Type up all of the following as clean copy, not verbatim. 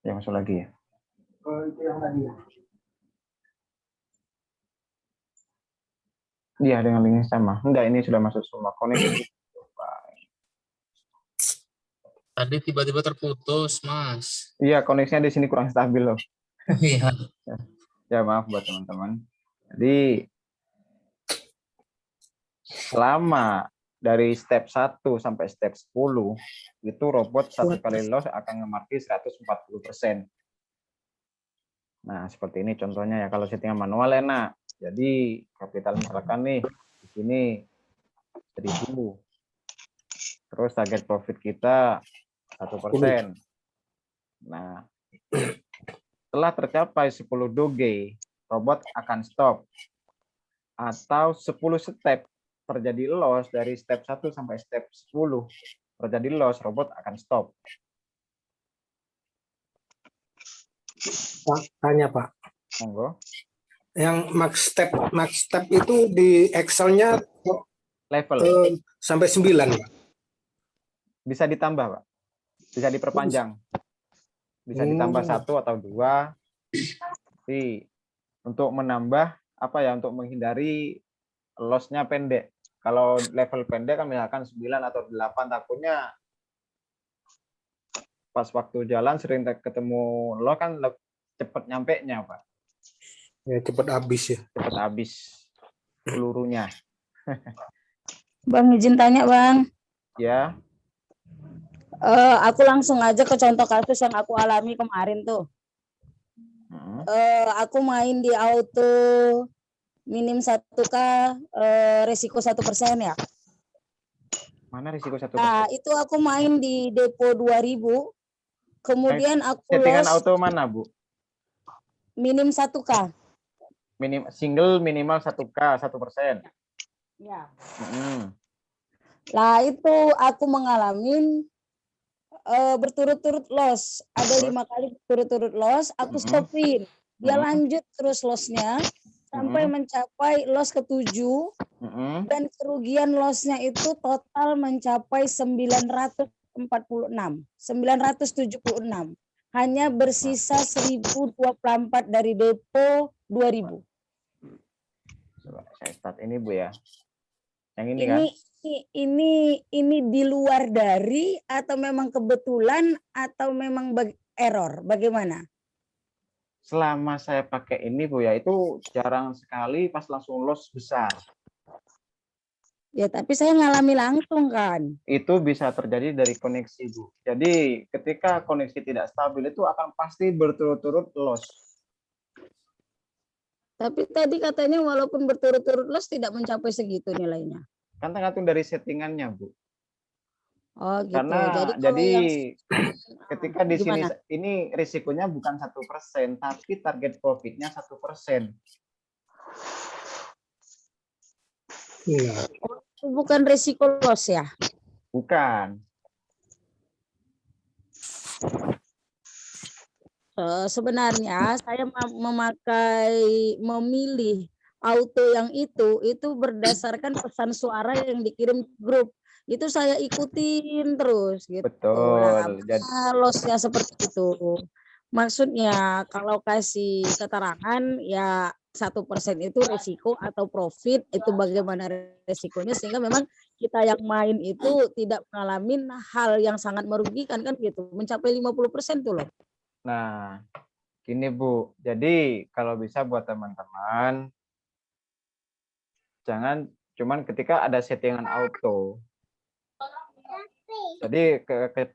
Yang masuk lagi ya. Itu yang tadi ya. Iya, dengan link yang sama. Enggak, ini sudah masuk semua koneksi. Tadi tiba-tiba terputus, Mas. Iya, koneksinya di sini kurang stabil loh. Iya. Ya, maaf buat teman-teman. Jadi selama dari step 1 sampai step 10 itu robot satu kali loss akan nge-marki 140%. Nah, seperti ini contohnya ya kalau settingan manual enak. Jadi kapital misalkan nih di sini 1.000. Terus target profit kita 1%. Nah, setelah tercapai 10 doge, robot akan stop. Atau 10 step terjadi loss dari step 1 sampai step 10 terjadi loss, robot akan stop. Pak, tanya Pak. Monggo. Yang max step itu di Excel-nya Level sampai 9, Pak. bisa ditambah, Pak. Bisa diperpanjang. Bisa ditambah 1 atau 2. Tapi untuk menambah apa ya, untuk menghindari loss-nya pendek. Kalau level pendek kan misalkan 9 atau 8, takutnya pas waktu jalan sering ketemu loss kan cepet nyampe-nya, Pak. Ya, cepet habis ya. Cepet habis pelurunya. Bang, izin tanya, Bang. Ya. Aku langsung aja ke contoh kasus yang aku alami kemarin tuh. Aku main di auto minim 1K, resiko 1% ya. Mana risiko 1%? Nah, itu aku main di depo 2000. Kemudian aku settingan loss auto mana, Bu? minim 1K. Single minimal 1K, 1%. Ya. Lah itu aku mengalami berturut-turut loss. Ada 5 kali berturut-turut loss, aku stopin. Dia lanjut terus lossnya sampai mencapai loss ke-7 dan kerugian lossnya itu total mencapai 976. Hanya bersisa 1024 dari depo 2000. Coba saya start ini, Bu ya. Yang ini kan? Ini di luar dari atau memang kebetulan atau memang error? Bagaimana? Selama saya pakai ini, Bu ya, itu jarang sekali pas langsung loss besar. Ya, tapi saya ngalami langsung kan. Itu bisa terjadi dari koneksi, Bu. Jadi ketika koneksi tidak stabil itu akan pasti berturut-turut loss. Tapi tadi katanya walaupun berturut-turut loss tidak mencapai segitu nilainya. Kan tergantung dari settingannya, Bu. Oh gitu. Karena jadi ketika di sini gimana? ini risikonya bukan 1%, tapi target profitnya 1%. Bukan risiko loss ya? Bukan. Sebenarnya saya memilih auto yang itu berdasarkan pesan suara yang dikirim grup. Itu saya ikutin terus gitu. Betul. Jadi lossnya seperti itu. Maksudnya kalau kasih keterangan ya 1% itu risiko atau profit, itu bagaimana risikonya sehingga memang kita yang main itu tidak mengalami hal yang sangat merugikan kan gitu. Mencapai 50% tuh loh. Nah, gini Bu. Jadi kalau bisa buat teman-teman jangan cuman ketika ada settingan auto. Jadi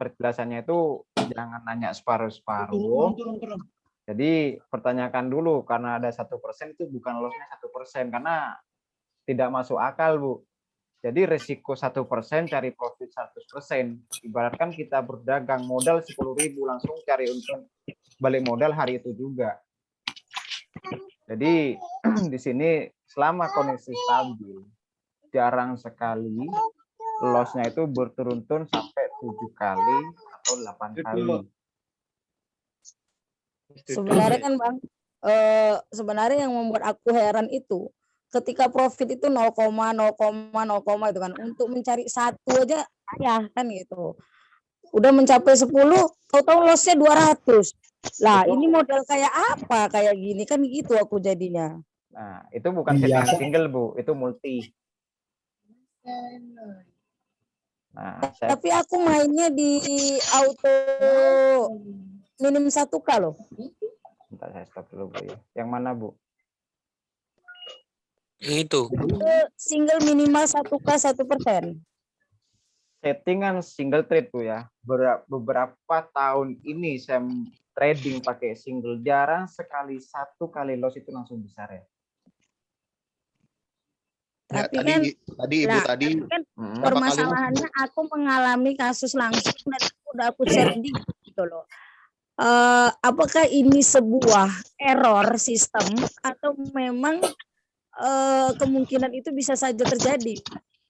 penjelasannya itu jangan nanya separuh-separuh. Jadi pertanyakan dulu karena ada 1% itu bukan lossnya 1% karena tidak masuk akal, Bu. Jadi risiko 1% cari profit 100%. Ibaratkan kita berdagang modal 10.000 langsung cari untung balik modal hari itu juga. Jadi di sini selama koneksi stabil jarang sekali lossnya itu berturun-turun sampai 7 kali atau 8 kali. Sebenarnya kan Bang, sebenarnya yang membuat aku heran itu ketika profit itu 0,0,0 itu kan untuk mencari satu aja ya kan gitu. Udah mencapai 10, tahu-tahu lossnya 200. Lah, Itu- ini model kayak apa? Kayak gini kan gitu aku jadinya. Nah, itu bukan Iya. settingan single, Bu, itu multi. Nah, saya Tapi aku mainnya di auto minim 1K loh. bentar, saya stop dulu, Bu ya. Yang mana, Bu? Yang itu. Single minimal 1K 1%. Settingan single trade, Bu ya. Beberapa tahun ini saya trading pakai single, jarang sekali satu kali loss itu langsung besar ya. Ya, Tapi kan tadi Ibu lah, tadi tapi kan Hmm. permasalahannya aku mengalami kasus langsung dan udah aku share di gitu loh. Apakah ini sebuah error sistem atau memang kemungkinan itu bisa saja terjadi?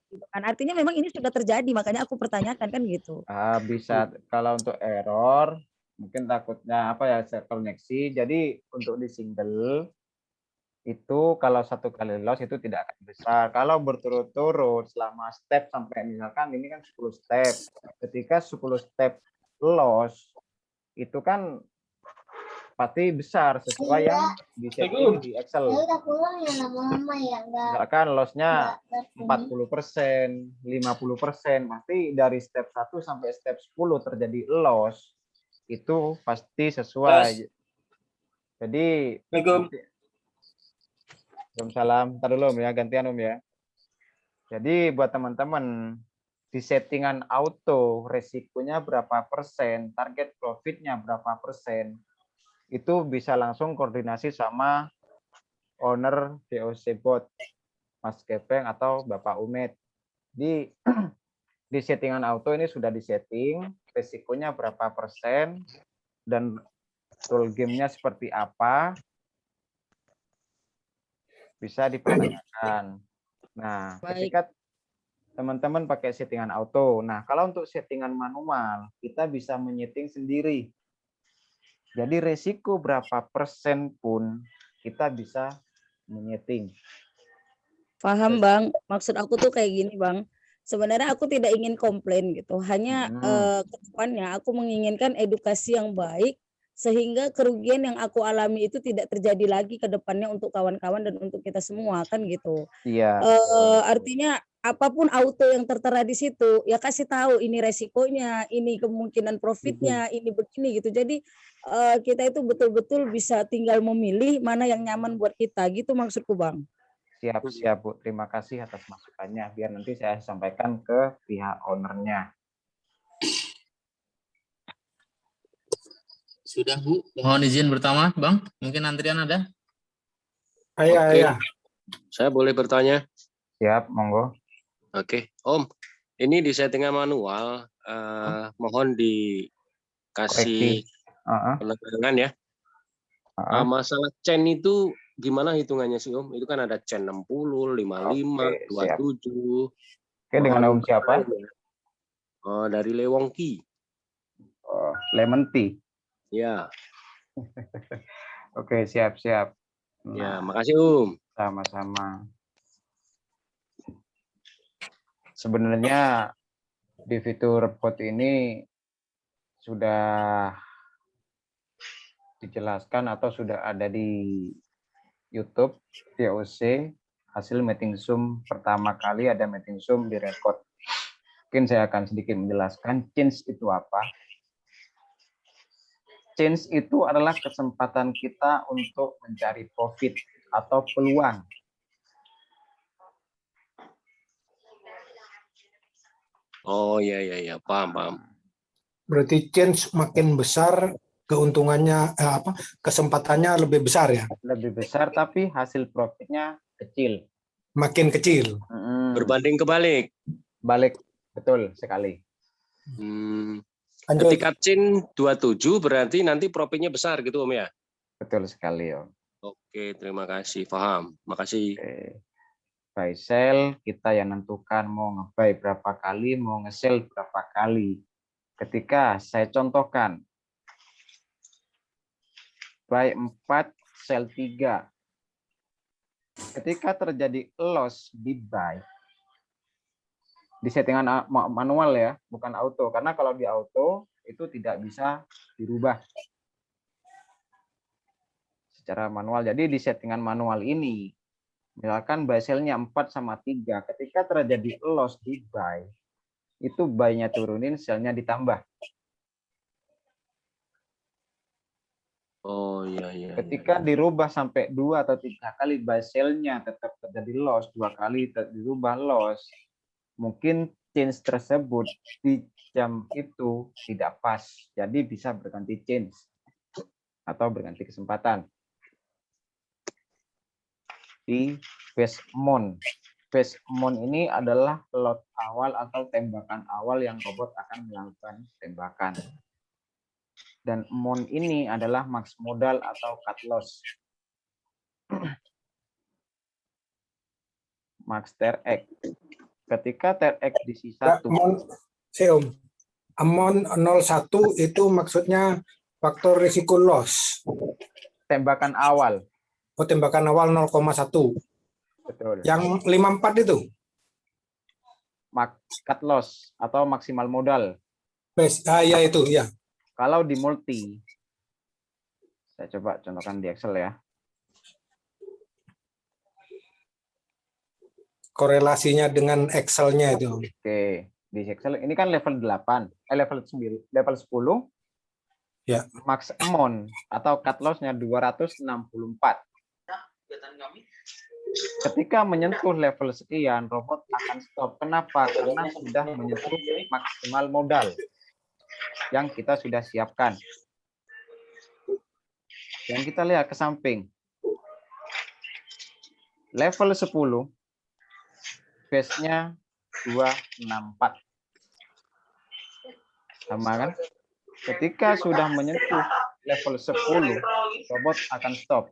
Gitu kan. Artinya memang ini sudah terjadi, makanya aku pertanyakan kan gitu. Bisa kalau untuk error mungkin takutnya apa ya, koneksi. Jadi untuk di single itu kalau satu kali loss itu tidak akan besar. Kalau berturut-turut selama step sampai misalkan ini kan 10 step. Ketika 10 step loss itu kan pasti besar sesuai yang di setting di Excel. Misalkan lossnya 40%, 50%, pasti dari step 1 sampai step 10 terjadi loss, itu pasti sesuai. Jadi, Waalaikumsalam. Ntar dulu Om ya, gantian Om ya. Jadi buat teman-teman, di settingan auto, resikonya berapa persen, target profitnya berapa persen, itu bisa langsung koordinasi sama owner DOC Bot, Mas Kepeng atau Bapak Umet. Di settingan auto ini sudah disetting resikonya berapa persen dan tool gamenya seperti apa, bisa dipertanyakan. Nah, Baik. ketika teman-teman pakai settingan auto, nah kalau untuk settingan manual kita bisa menyeting sendiri. Jadi resiko berapa persen pun kita bisa menyeting. Paham Bang, maksud aku tuh kayak gini Bang. Sebenarnya aku tidak ingin komplain gitu. Hanya ke depannya aku menginginkan edukasi yang baik sehingga kerugian yang aku alami itu tidak terjadi lagi ke depannya untuk kawan-kawan dan untuk kita semua kan gitu. Iya. Artinya apapun auto yang tertera di situ ya kasih tahu ini resikonya, ini kemungkinan profitnya, ini begini gitu. Jadi kita itu betul-betul bisa tinggal memilih mana yang nyaman buat kita gitu maksudku Bang. Siap, Bu. Terima kasih atas masukannya. Biar nanti saya sampaikan ke pihak ownernya. Sudah Bu, mohon izin pertama Bang. Mungkin antrian ada? Iya, Oke. iya. Saya boleh bertanya? Siap, monggo. Oke, Om. Ini di settingan manual, mohon dikasih penerangan ya. Masalah chain itu gimana hitungannya sih Om? Itu kan ada chain 60, 55, Oke, 27. Oke, dengan Om siapa? Oh, dari Lewongki. Oh, Lemon Tea. Ya. Oke, siap. Ya, Nah, makasih Om. sama-sama. Sebenarnya di fitur bot ini sudah dijelaskan atau sudah ada di YouTube DOC hasil meeting Zoom pertama kali ada meeting Zoom direkod. Mungkin saya akan sedikit menjelaskan change itu apa. Change itu adalah kesempatan kita untuk mencari profit atau peluang. Oh iya, paham. Berarti change makin besar, keuntungannya kesempatannya lebih besar ya. Lebih besar tapi hasil profitnya kecil. Makin kecil. Berbanding kebalik. Balik, betul sekali. Ketika chain 27 berarti nanti profitnya besar gitu Om ya? Betul sekali Om. Oke, terima kasih. Paham. Makasih. Oke. Buy sell kita yang nentukan mau nge-buy berapa kali, mau nge-sell berapa kali. Ketika saya contohkan buy 4, sell 3. Ketika terjadi loss di buy di settingan manual ya, bukan auto. Karena kalau di auto itu tidak bisa dirubah. secara manual. Jadi di settingan manual ini, misalkan buy sell-nya 4/3, ketika terjadi loss di buy, itu buy-nya turunin, sell-nya ditambah. Oh iya. Ketika dirubah sampai 2 atau 3 kali buy sell-nya tetap terjadi loss, 2 kali dirubah loss, mungkin change tersebut di jam itu tidak pas. Jadi bisa berganti change atau berganti kesempatan. Di base mount. Base mount ini adalah lot awal atau tembakan awal yang robot akan melakukan tembakan. Dan mount ini adalah max modal atau cut loss. Max TRX. Ketika TRX di Nggak, C1. Amount 01 itu maksudnya faktor risiko loss. Tembakan awal. Oh, tembakan awal 0,1. Betul. Yang 54 itu? Cut loss atau maksimal modal. Ya itu, ya. Kalau di multi, saya coba contohkan di Excel ya. Korelasinya dengan Excel-nya itu. Oke, di Excel ini kan level 8, level 9, level 10. Ya. Max amount atau cut loss-nya 264. Ketika menyentuh level sekian, robot akan stop. Kenapa? Karena sudah menyentuh maksimal modal yang kita sudah siapkan. Dan kita lihat ke samping. Level 10, base-nya 264. Sama kan? Ketika sudah menyentuh level 10, robot akan stop.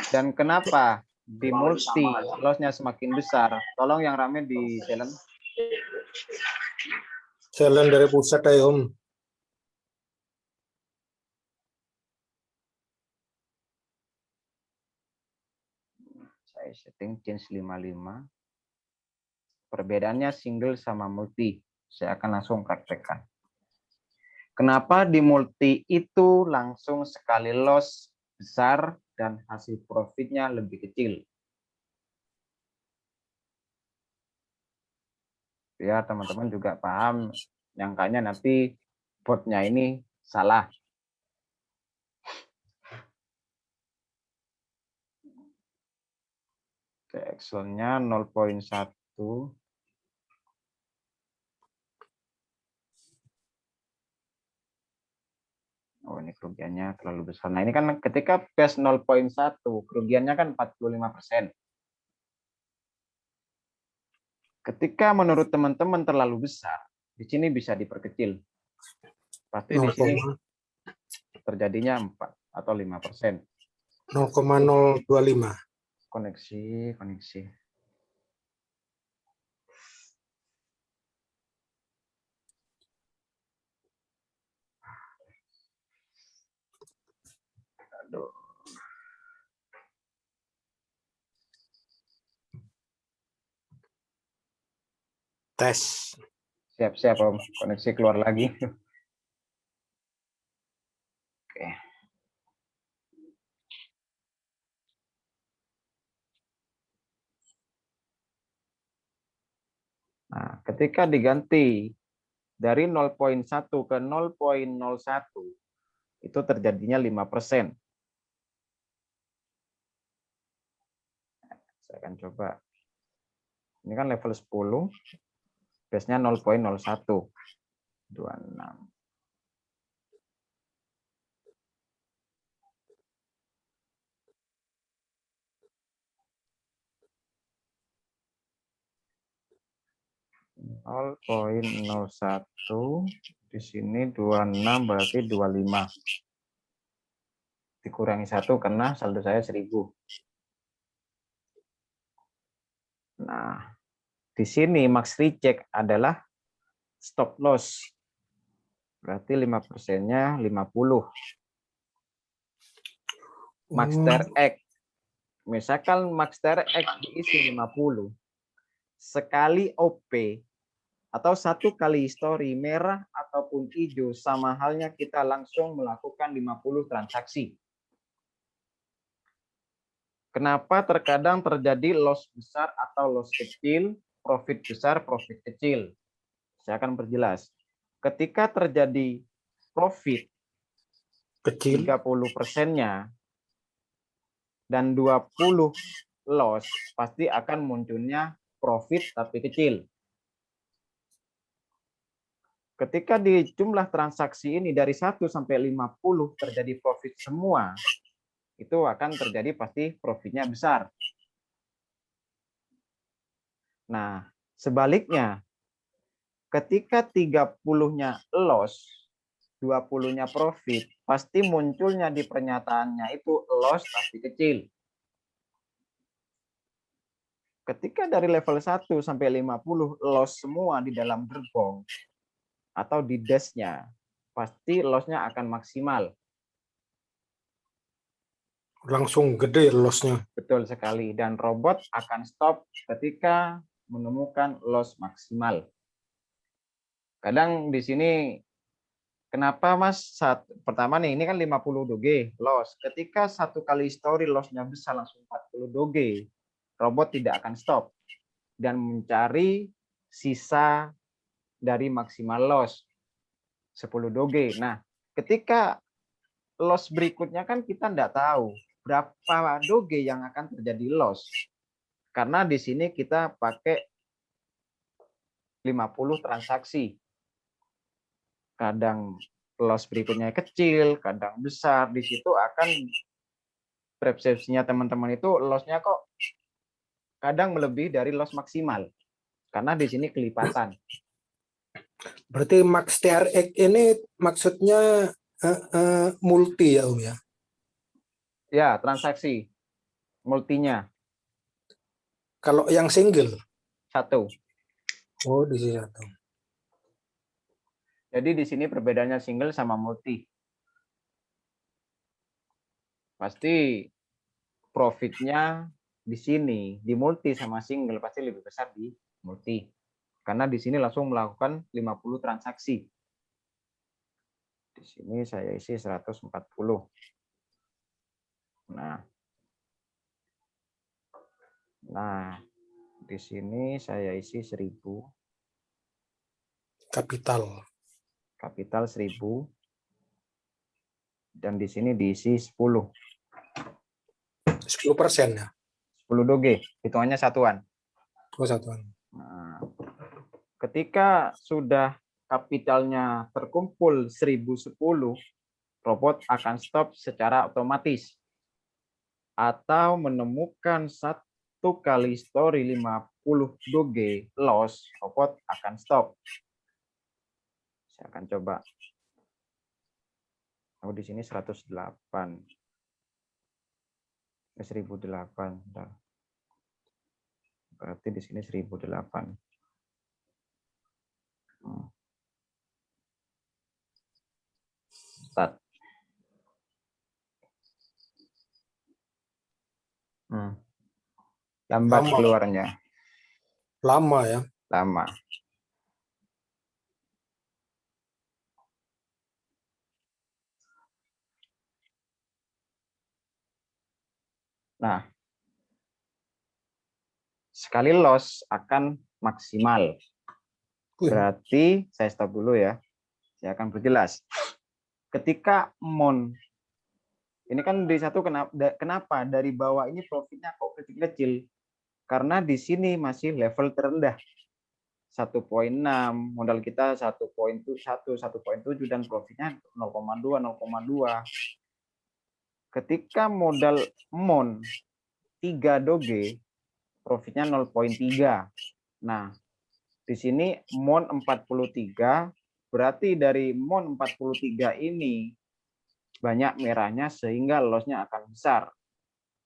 Dan kenapa di multi loss-nya semakin besar? Tolong yang rame di silent. Silent dari pusat ya, Om. Saya setting change 55. Perbedaannya single sama multi. Saya akan langsung praktekkan. Kenapa di multi itu langsung sekali loss besar dan hasil profitnya lebih kecil? Ya, teman-teman juga paham, nyangkanya nanti botnya ini salah. Oke, Excel-nya 0,1. Oh, ini kerugiannya terlalu besar. Nah, ini kan ketika base 0,1, kerugiannya kan 45%. Ketika menurut teman-teman terlalu besar, di sini bisa diperkecil. Pasti di sini terjadinya 4 atau 5%. 0,025. Koneksi. Aduh. Tes. Siap-siap, Om. Koneksi keluar lagi. Oke. Nah, ketika diganti dari 0,1 ke 0,01, itu terjadinya 5%. Saya akan coba. Ini kan level 10, base-nya 0,01. 26. Nol poin 01 di sini 26 berarti 25. Dikurangi 1 karena saldo saya 1000. Nah, di sini max reject adalah stop loss. Berarti 5%-nya 50. Max TRX. Misalkan max TRX diisi 50. Sekali OP atau satu kali histori merah ataupun hijau, sama halnya kita langsung melakukan 50 transaksi. Kenapa terkadang terjadi loss besar atau loss kecil, profit besar, profit kecil? Saya akan perjelas. Ketika terjadi profit Kecil. 30%-nya dan 20 loss, pasti akan munculnya profit tapi kecil. Ketika di jumlah transaksi ini dari 1 sampai 50 terjadi profit semua, itu akan terjadi pasti profitnya besar. Nah, sebaliknya, ketika 30-nya loss, 20-nya profit, pasti munculnya di pernyataannya itu loss tapi kecil. Ketika dari level 1 sampai 50 loss semua di dalam gerbong atau di dashnya, pasti loss-nya akan maksimal. Langsung gede loss-nya. Betul sekali. Dan robot akan stop ketika menemukan loss maksimal. Kadang di sini, kenapa Mas? Pertama nih, ini kan 50 doge loss. Ketika satu kali story loss-nya bisa langsung 40 doge, robot tidak akan stop dan mencari sisa dari maksimal loss 10 doge. Nah, ketika loss berikutnya kan kita tidak tahu berapa doge yang akan terjadi loss. Karena di sini kita pakai 50 transaksi. Kadang loss berikutnya kecil, kadang besar. Di situ akan persepsinya teman-teman itu loss-nya kok kadang melebihi dari loss maksimal. Karena di sini kelipatan. Berarti Max TRX ini maksudnya multi ya Om ya? Ya, transaksi multinya Kalau yang single? 1. Oh, di sini 1. Jadi di sini perbedaannya single sama multi. Pasti profitnya di sini, di multi sama single pasti lebih besar di multi. Karena di sini langsung melakukan 50 transaksi. Di sini saya isi 140. Nah, di sini saya isi 1000. Kapital 1000. Dan di sini diisi 10. 10% ya? 10 doge, hitungannya satuan. Oh, satuan. Nah, ketika sudah kapitalnya terkumpul 1010, robot akan stop secara otomatis. Atau menemukan satu kali story 50 doge loss, robot akan stop. Saya akan coba. Oh, di sini 108. 1008. Bentar. Berarti di sini 1008. Start. Lambat Lama. keluarnya. Lama ya? Lama. Nah, sekali loss akan maksimal. Berarti saya stop dulu ya. Saya akan perjelas. Ketika MON, ini kan di satu kenapa dari bawah ini profitnya kok kecil-kecil? Karena di sini masih level terendah. 1,6, modal kita 1,1, 1,7 dan profitnya 0,2, 0,2. Ketika modal MON 3 doge, profitnya 0,3. Nah, di sini MON 43, berarti dari MON 43 ini banyak merahnya sehingga loss-nya akan besar.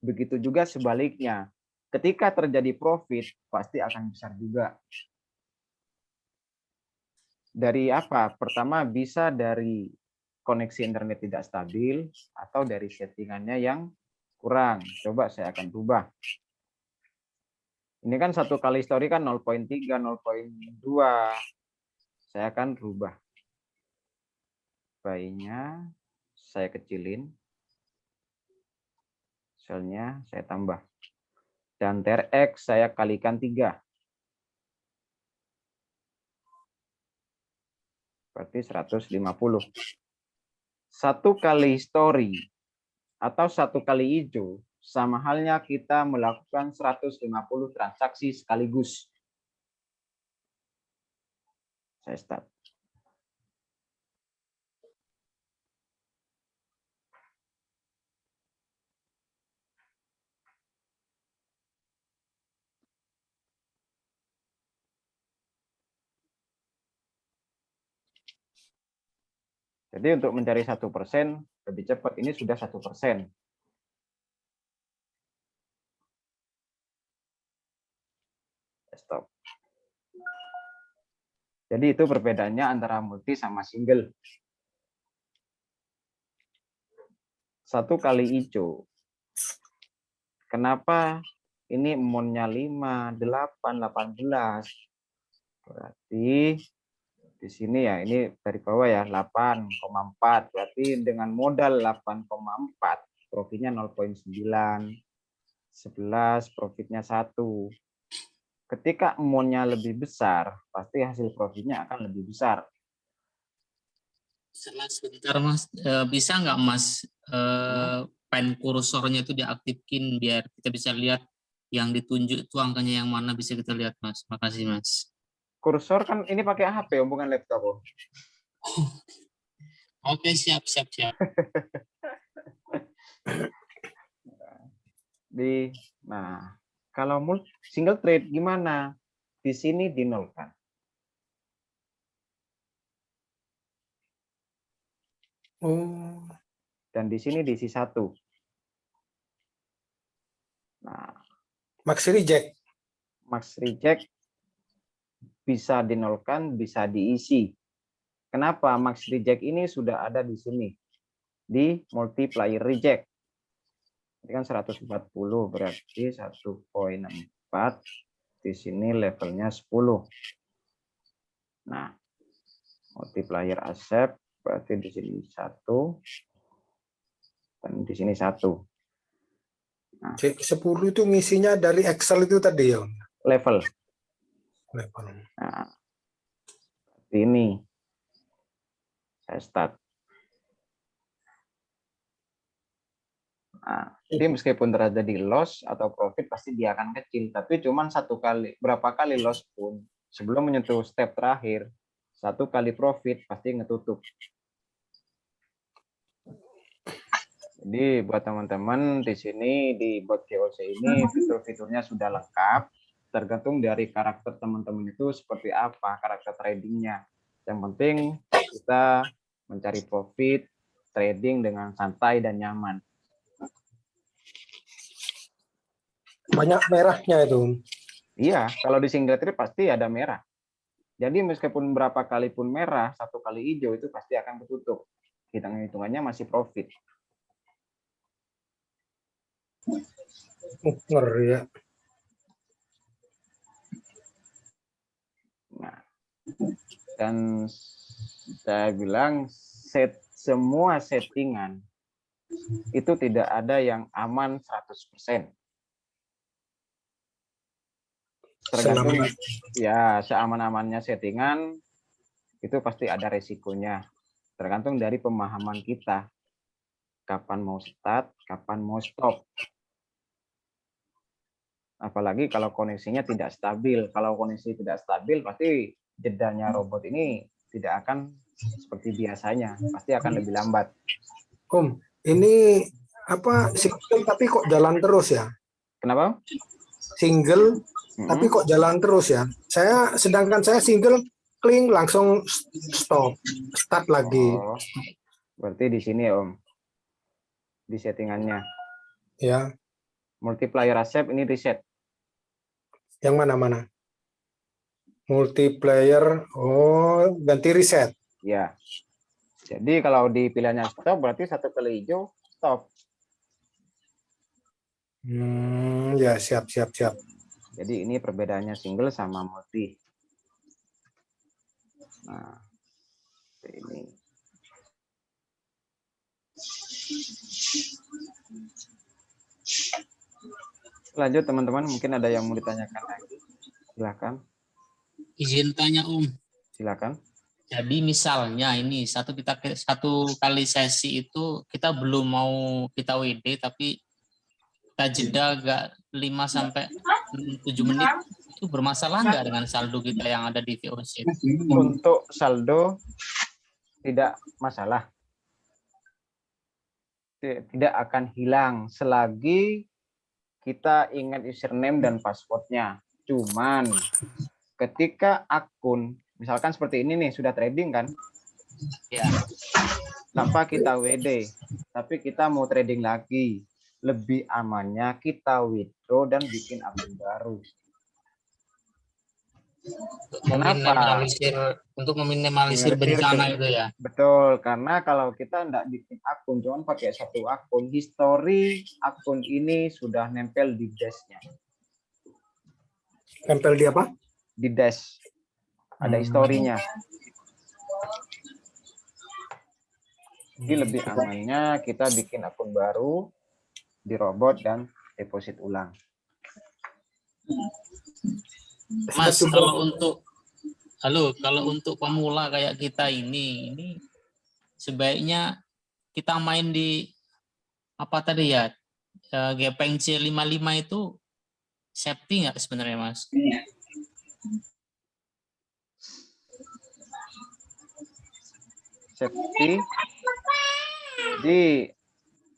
Begitu juga sebaliknya. Ketika terjadi profit, pasti akan besar juga. Dari apa? Pertama, bisa dari koneksi internet tidak stabil atau dari settingannya yang kurang. Coba saya akan rubah. Ini kan satu kali story kan 0,3, 0,2. saya akan rubah. Buy-nya saya kecilin. Selnya saya tambah. Dan TRX saya kalikan 3. Berarti 150. 1 kali history atau 1 kali hijau sama halnya kita melakukan 150 transaksi sekaligus. Saya start. Jadi untuk mencari 1% lebih cepat, ini sudah 1%. Stop. Jadi itu perbedaannya antara multi sama single. 1 kali hijau. Kenapa ini monnya 5, 8, 18? Berarti di sini ya, ini dari bawah ya, 8,4. Berarti dengan modal 8,4, profitnya 0,9. 11, profitnya 1. Ketika monnya lebih besar, pasti hasil profitnya akan lebih besar. Sebentar Mas, bisa nggak Mas pen kursornya itu diaktifkan biar kita bisa lihat yang ditunjuk itu angkanya yang mana, bisa kita lihat Mas. Makasih Mas. Kursor kan ini pakai HP, bukan laptop. Oh. Oke, siap. Nah, kalau single trade gimana? Di sini dinolkan. Oh. Dan di sini diisi 1. Nah, Max reject. Max reject bisa dinolkan, bisa diisi. Kenapa? Max reject ini sudah ada di sini. Di multiplier reject. Ini kan 140, berarti 1,4. Di sini levelnya 10. Nah, multiplier accept berarti di sini 1 dan di sini 1. Nah, 10 itu ngisinya dari Excel itu tadi ya. Level. Level. Nah, ini saya start. Nah, jadi meskipun terjadi loss atau profit pasti dia akan kecil, tapi cuman 1 kali, berapa kali loss pun sebelum menyentuh step terakhir, 1 kali profit pasti ngetutup. Jadi buat teman-teman di sini di bot GOC ini fitur-fiturnya sudah lengkap, tergantung dari karakter teman-teman itu seperti apa karakter tradingnya. Yang penting kita mencari profit trading dengan santai dan nyaman. Banyak merahnya itu. Iya, kalau di single trade pasti ada merah. Jadi meskipun berapa kali pun merah, 1 kali hijau itu pasti akan ketutup. Hitung-hitungannya masih profit. Ngeri ya. Nah, dan saya bilang semua settingan itu tidak ada yang aman 100%. Tergantung ya, seaman-amannya settingan itu pasti ada resikonya. Tergantung dari pemahaman kita. Kapan mau start, kapan mau stop. Apalagi kalau koneksinya tidak stabil. Kalau koneksi tidak stabil, pasti jedanya robot ini tidak akan seperti biasanya. Pasti akan lebih lambat. Om, ini apa single tapi kok jalan terus ya? Kenapa? Single tapi kok jalan terus ya? Sedangkan saya single kling langsung stop, start lagi. Oh, berarti di sini Om, di settingannya. Ya. Multiplier accept ini reset. Yang mana-mana? Multiplier, oh ganti reset. Ya. Jadi kalau di pilihannya stop berarti 1 kali hijau stop. Ya siap. Jadi ini perbedaannya single sama multi. Nah, ini. Lanjut teman-teman, mungkin ada yang mau ditanyakan lagi. Silakan. Izin tanya Om. Silakan. Jadi misalnya ini satu kali sesi itu kita belum mau kita WD tapi kita jeda agak 5 sampai 7 menit, itu bermasalah nggak dengan saldo kita yang ada di VOC? Untuk saldo tidak masalah. Tidak akan hilang selagi kita ingat username dan passwordnya. Cuman ketika akun, misalkan seperti ini nih, sudah trading kan? Ya. Tanpa kita WD, tapi kita mau trading lagi. Lebih amannya kita withdraw dan bikin akun baru. Untuk meminimalisir bencana itu ya. Betul, karena kalau kita tidak bikin akun, cuma pakai satu akun, history akun ini sudah nempel di dashnya. Nempel di apa? Di dash. Ada historinya. Jadi lebih amannya kita bikin akun baru, di robot dan deposit ulang. Mas, kalau untuk pemula kayak kita ini sebaiknya kita main di apa tadi ya, gepeng C55 itu safety nggak sebenarnya Mas? Safety, di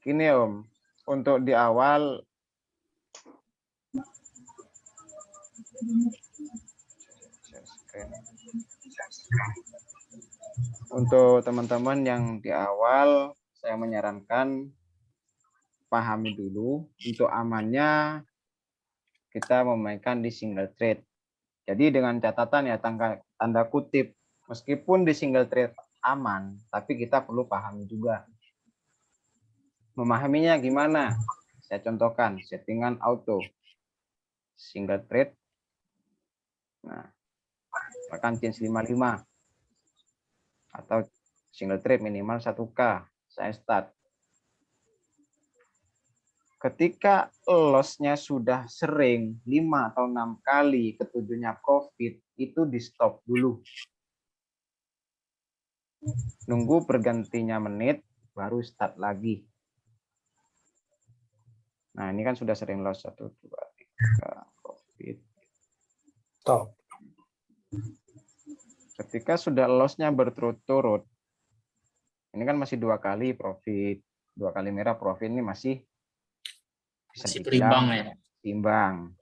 gini Om, untuk di awal untuk teman-teman yang di awal, saya menyarankan pahami dulu untuk amannya kita memainkan di single trade. Jadi dengan catatan ya tanda kutip, meskipun di single trade aman, tapi kita perlu pahami juga. Memahaminya gimana? Saya contohkan, settingan auto, single trade. Nah, akan change 55 atau single trade minimal 1K. Saya start. Ketika loss-nya sudah sering 5 atau 6 kali, ketujuhnya profit, itu di stop dulu. Nunggu bergantinya menit, baru start lagi. Nah, ini kan sudah sering loss 1, 2, 3, profit. Stop. Ketika sudah loss-nya berturut-turut, ini kan masih 2 kali profit, 2 kali merah profit, ini masih bisa dibilang ya, imbang.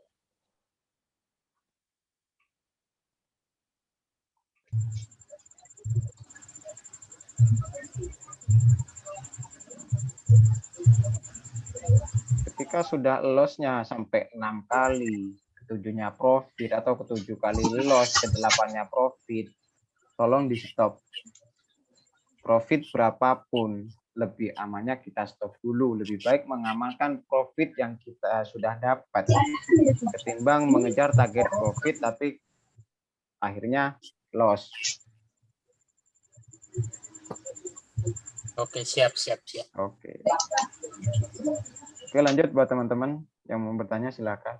Ketika sudah loss-nya sampai 6 kali, ketujuhnya profit atau ketujuh kali loss, ke-8-nya profit, tolong di stop. Profit berapapun, lebih amannya kita stop dulu. Lebih baik mengamankan profit yang kita sudah dapat ketimbang mengejar target profit tapi akhirnya loss. Oke, siap. Oke, lanjut buat teman-teman yang mau bertanya silakan.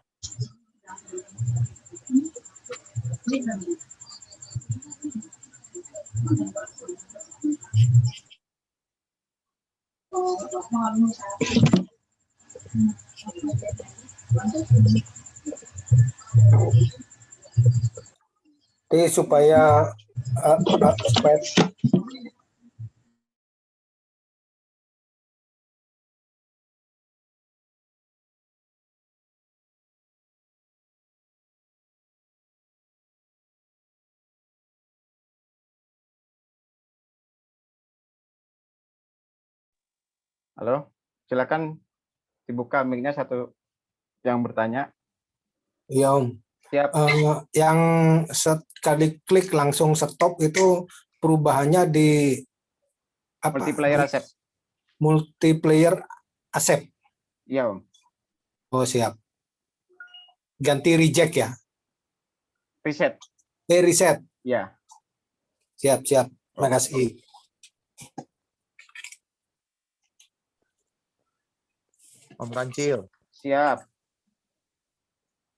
Jadi supaya Halo, silakan dibuka mic-nya satu yang bertanya. ya Om. Siap. Yang sekali klik langsung stop itu perubahannya di apa? Multiplayer accept. Multiplayer accept. Iya Om. Oh siap. Ganti reject ya? Reset. Reset. Ya. Siap. Terima kasih. Om Kancil, Siap.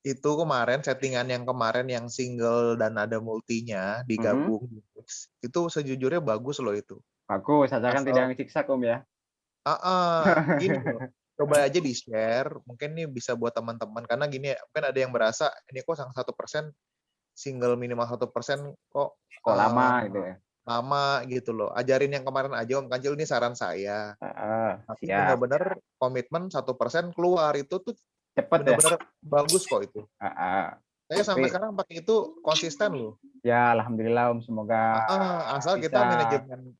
itu kemarin settingan yang kemarin yang single dan ada multinya digabung, itu sejujurnya bagus loh itu. Bagus, asalkan Asal- tidak ngsiksak Om ya. Gini loh, coba aja di share, mungkin nih bisa buat teman-teman, karena gini ya, mungkin ada yang berasa ini kok sang 1% single minimal 1% kok Kok lama gitu ya. lama gitu loh. Ajarin yang kemarin aja Om Kancil, ini saran saya. Tapi Siap. benar-benar komitmen 1% keluar itu tuh Cepet ya. benar-benar bagus kok itu. Saya sampai Tapi- sekarang pakai itu konsisten loh. Ya, alhamdulillah Om, semoga Asal bisa kita manajemen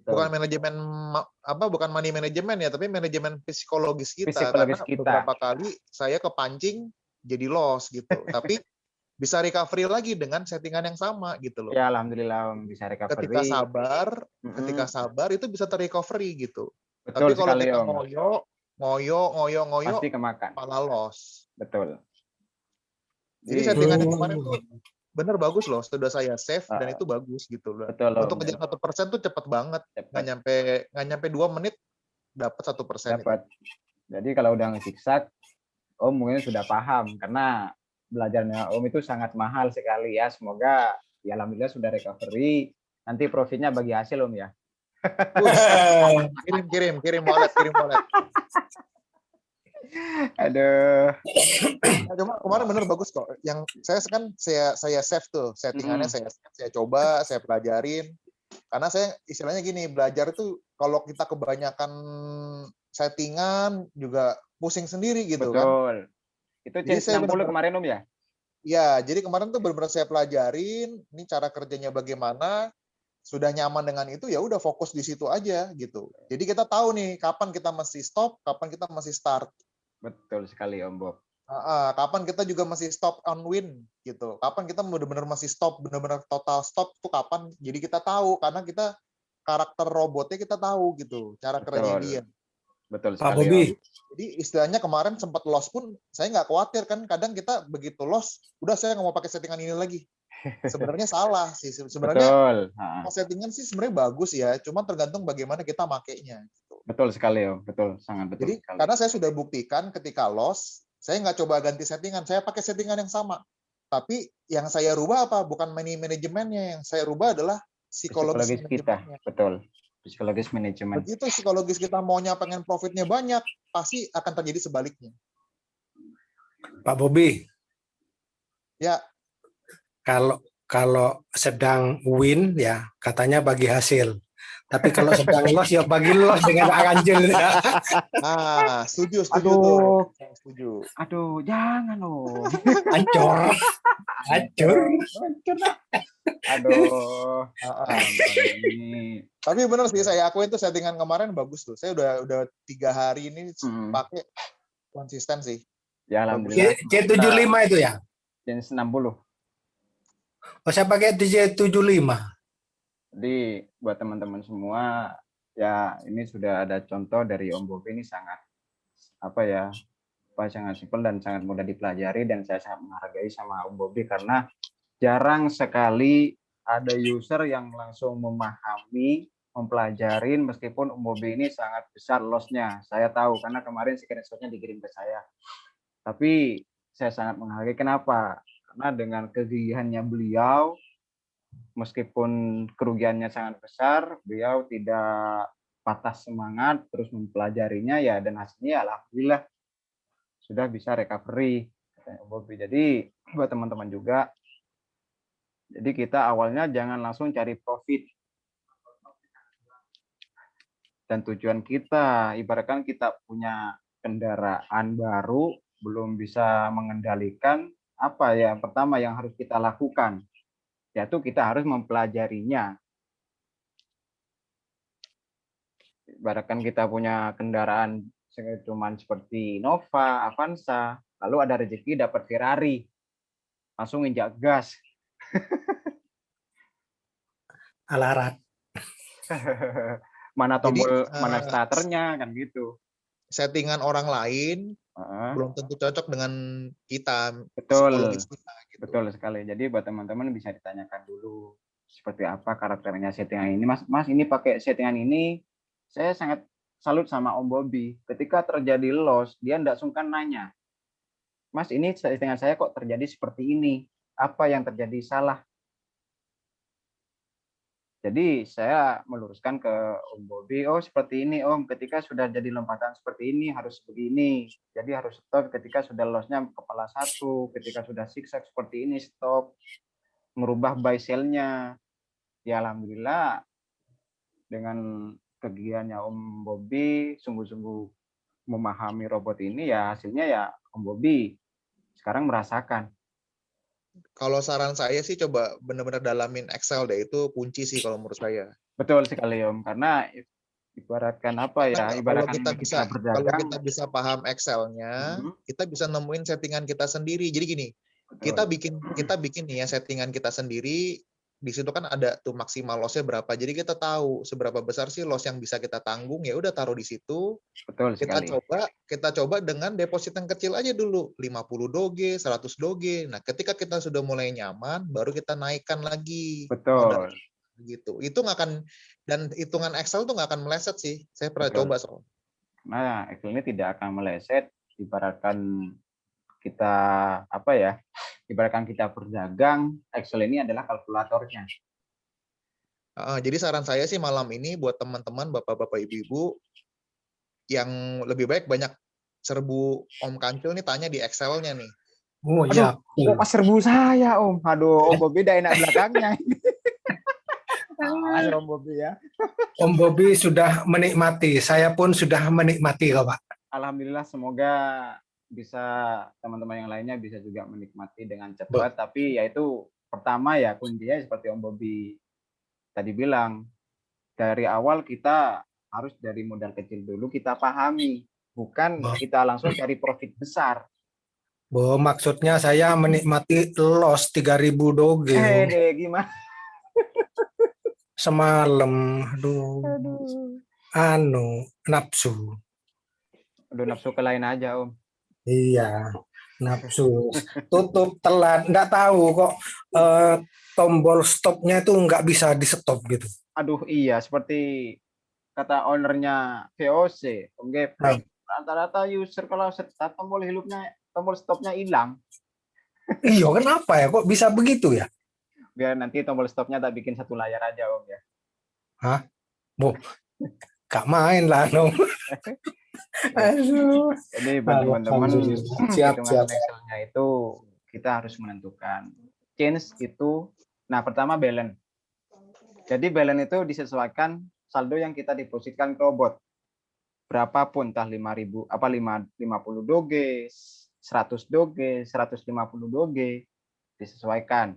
bukan manajemen bukan money management ya, tapi manajemen psikologis kita. Psikologis Karena kita. beberapa kali saya kepancing jadi loss gitu. Tapi bisa recovery lagi dengan settingan yang sama gitu loh. Ya, alhamdulillah Om bisa recovery. Ketika sabar itu bisa terrecovery gitu. Betul Tapi kalau sekali kita Om. ngoyo Pasti kemakan. malah loss. Betul. Jadi settingan yang kemarin tuh bener bagus loh, sudah saya save dan itu bagus gitu loh. Betul Om. Untuk ngejar 1% tuh cepet banget, nggak nyampe 2 menit dapat 1%. Dapat. Jadi kalau udah ngesiksak, Om mungkin sudah paham karena belajarnya Om itu sangat mahal sekali ya. Semoga ya alhamdulillah sudah recovery. Nanti profitnya bagi hasil Om ya. Kirim wallet. Aduh. Nah, cuma kemarin bener bagus kok. Yang saya save tuh settingannya, saya coba, saya pelajarin. Karena saya istilahnya gini, belajar itu kalau kita kebanyakan settingan juga pusing sendiri gitu. Betul. Kan. Itu change 60 kemarin Om ya? Ya, jadi kemarin tuh benar-benar saya pelajarin ini cara kerjanya bagaimana. Sudah nyaman dengan itu ya udah fokus di situ aja gitu. Jadi kita tahu nih kapan kita mesti stop, kapan kita mesti start. Betul sekali Om Bob. Kapan kita juga masih stop on win gitu. Kapan kita benar-benar masih stop, benar-benar total stop tuh kapan. Jadi kita tahu karena kita karakter robotnya kita tahu gitu, cara kerjanya dia. Betul Pak sekali. Bobi. Jadi istilahnya kemarin sempat loss pun saya nggak khawatir kan. Kadang kita begitu loss, udah saya nggak mau pakai settingan ini lagi. Sebenarnya salah sih. Sebenarnya settingan sih sebenarnya bagus ya. Cuma tergantung bagaimana kita makainya. Gitu. Betul sekali Om. Betul, sangat betul. Jadi sekali. karena saya sudah buktikan ketika loss, saya nggak coba ganti settingan. Saya pakai settingan yang sama. Tapi yang saya rubah apa? Bukan money manajemennya. Yang saya rubah adalah psikologis kita. Betul. Psikologis manajemen. Begitu psikologis kita maunya pengen profitnya banyak, pasti akan terjadi sebaliknya. Pak Bobi. Ya. Kalau sedang win ya katanya bagi hasil. Tapi kalau sedang loss ya bagi loss dengan ganjil. Setuju. Aduh, jangan loh. Hancur. Aduh. Tapi benar sih saya akuin itu settingan kemarin bagus tuh. Saya udah 3 hari ini pakai konsisten sih. Ya alhamdulillah. C75 itu ya? C60. Oh, saya pakai C75. Jadi buat teman-teman semua ya ini sudah ada contoh dari Om Bobi ini sangat sangat simpel dan sangat mudah dipelajari dan saya sangat menghargai sama Om Bobi karena jarang sekali ada user yang langsung memahami, mempelajarin meskipun Om Bobi ini sangat besar loss-nya. Saya tahu karena kemarin screenshot-nya dikirim ke saya. Tapi saya sangat menghargai kenapa? Karena dengan kegigihannya beliau meskipun kerugiannya sangat besar, beliau tidak patah semangat terus mempelajarinya ya dan hasilnya alhamdulillah sudah bisa recovery katanya Bobi. Jadi buat teman-teman juga, jadi kita awalnya jangan langsung cari profit. Dan tujuan kita, ibaratkan kita punya kendaraan baru, belum bisa mengendalikan, apa ya pertama yang harus kita lakukan? Yaitu kita harus mempelajarinya. Ibaratkan kita punya kendaraan cuman seperti Nova, Avanza, lalu ada rezeki dapat Ferrari, langsung injak gas. Alarat. Mana tombol, mana starternya kan gitu. Settingan orang lain belum tentu cocok dengan kita. Betul. Kita, gitu. Betul sekali. Jadi buat teman-teman bisa ditanyakan dulu seperti apa karakternya settingan ini. Mas ini pakai settingan ini, saya sangat salut sama Om Bobby. Ketika terjadi loss, dia tidak sungkan nanya, Mas ini settingan saya kok terjadi seperti ini, apa yang terjadi salah? Jadi saya meluruskan ke Om Bobby, oh seperti ini Om, ketika sudah jadi lompatan seperti ini harus begini. Jadi harus stop ketika sudah lossnya kepala satu, ketika sudah zigzag seperti ini stop. Merubah buy sell-nya. Ya alhamdulillah dengan kegiatannya Om Bobby sungguh-sungguh memahami robot ini, ya hasilnya ya Om Bobby sekarang merasakan. Kalau saran saya sih coba benar-benar dalamin Excel deh, itu kunci sih kalau menurut saya. Betul sekali Om, karena ibaratkan apa ya, ibaratkan kita berdagang, kalau kita bisa paham Excel-nya, kita bisa nemuin settingan kita sendiri. Jadi gini, betul. kita bikin nih ya settingan kita sendiri. Di situ kan ada tuh maksimal loss-nya berapa. Jadi kita tahu seberapa besar sih loss yang bisa kita tanggung, ya udah taruh di situ. Betul sekali. Kita coba dengan deposit yang kecil aja dulu, 50 doge, 100 doge. Nah, ketika kita sudah mulai nyaman, baru kita naikkan lagi. Betul. Gitu. Itu nggak akan, dan hitungan Excel tuh nggak akan meleset sih. Saya pernah Betul. coba soal. Nah, Excel ini tidak akan meleset, ibaratkan kita apa ya? Ibaratkan kita berdagang, Excel ini adalah kalkulatornya. Jadi saran saya sih malam ini buat teman-teman, bapak-bapak, ibu-ibu, yang lebih baik banyak serbu Om Kancil nih, tanya di Excel-nya nih. Oh iya. Kok pas serbu saya Om? Aduh, Om Bobby dah enak belakangnya. Om Bobby ya. Om Bobby sudah menikmati, saya pun sudah menikmati kok Pak. Alhamdulillah, semoga bisa teman-teman yang lainnya bisa juga menikmati dengan cepat. Tapi yaitu pertama ya kuncinya seperti Om Bobby tadi bilang, dari awal kita harus dari modal kecil dulu kita pahami, bukan kita langsung cari profit besar. Maksudnya saya menikmati loss 3.000 doge. Gimana? Semalam, nafsu. Aduh, nafsu ke lain aja Om. Iya, nafsu. Tutup telat, nggak tahu kok tombol stopnya itu nggak bisa di stop gitu. Aduh iya, seperti kata ownernya VOC, Om Geprek, rata-rata user kalau start tombol stopnya hilang. Iya, kenapa ya? Kok bisa begitu ya? Biar nanti tombol stopnya tak bikin satu layar aja Om ya. Hah? Gak main lah Om. Aduh. Jadi teman-teman, siap. Excel-nya itu kita harus menentukan change itu. Nah, pertama balance. Jadi balance itu disesuaikan saldo yang kita depositkan ke robot. Berapapun, entah 5.000 apa 50 doge, 100 doge, 150 doge, disesuaikan.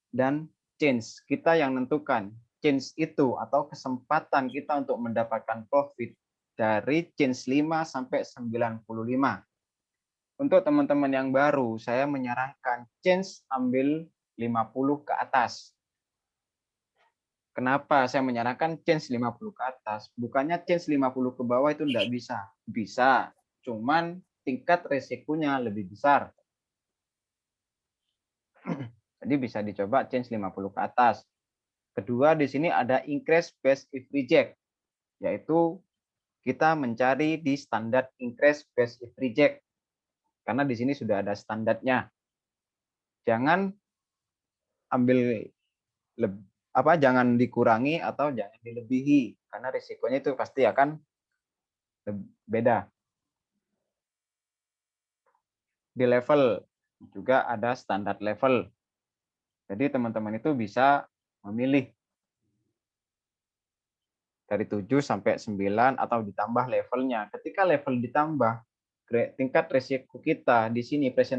Dan change kita yang menentukan. Change itu atau kesempatan kita untuk mendapatkan profit dari change 5 sampai 95. Untuk teman-teman yang baru, saya menyarankan change ambil 50 ke atas. Kenapa saya menyarankan change 50 ke atas? Bukannya change 50 ke bawah itu tidak bisa. Bisa, cuman tingkat resikonya lebih besar. Jadi bisa dicoba change 50 ke atas. Kedua, di sini ada increase best if reject, yaitu kita mencari di standar increase best if reject. Karena di sini sudah ada standarnya. Jangan ambil jangan dikurangi atau jangan dilebihi, karena risikonya itu pasti akan beda. Di level juga ada standar level. Jadi teman-teman itu bisa memilih dari 7 sampai 9 atau ditambah levelnya. Ketika level ditambah, tingkat risiko kita di sini presentasi